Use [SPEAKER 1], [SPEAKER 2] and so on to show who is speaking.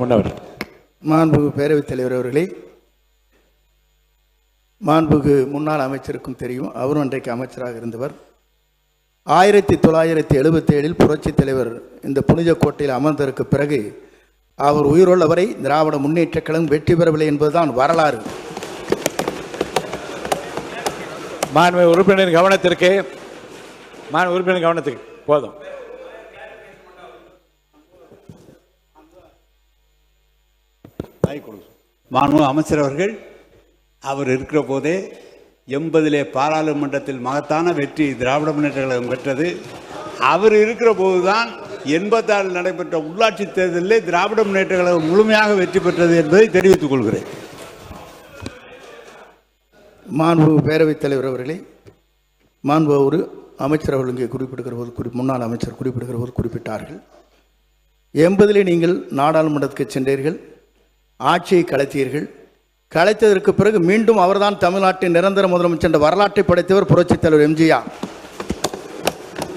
[SPEAKER 1] முன்னவர்.
[SPEAKER 2] மாண்புகு பேரவைத் தலைவர் அவர்களே, மாண்புகு முன்னாள் அமைச்சருக்கும் தெரியும், அவரும் அன்றைக்கு அமைச்சராக இருந்தவர். 1977 புரட்சித் தலைவர் இந்த புனித கோட்டையில் அமர்ந்ததற்கு பிறகு அவர் உயிருள்ளவரை திராவிட முன்னேற்றக் கழகம் வெற்றி பெறவில்லை என்பதுதான் வரலாறு.
[SPEAKER 1] மாண்புமிகு உறுப்பினரின் கவனத்திற்கு போதும்.
[SPEAKER 3] மாண்புமிகு அமைச்சர் அவர்கள் அவர் இருக்கிற போதே 80 பாராளுமன்றத்தில் மகத்தான வெற்றி திராவிட முன்னேற்ற கழகம் பெற்றது. அவர் இருக்கிற போதுதான் 86 நடைபெற்ற உள்ளாட்சி தேர்தலில் திராவிட முன்னேற்ற கழகம் முழுமையாக வெற்றி பெற்றது என்பதை தெரிவித்துக் கொள்கிறேன்.
[SPEAKER 2] மாண்புமிகு பேரவைத் தலைவர் அவர்களே, மாண்பு ஒரு அமைச்சர் அவர்கள் இங்கே குறிப்பிடுகிற போது முன்னாள் அமைச்சர் குறிப்பிடுகிற போது குறிப்பிட்டார்கள், 80 நீங்கள் நாடாளுமன்றத்துக்கு சென்றீர்கள், ஆட்சியை கலைத்தீர்கள். கலைத்ததற்கு பிறகு மீண்டும் அவர்தான் தமிழ்நாட்டின் நிரந்தர முதலமைச்சர் என்ற வரலாற்றை படைத்தவர் புரட்சித் தலைவர் எம்ஜிஆர்.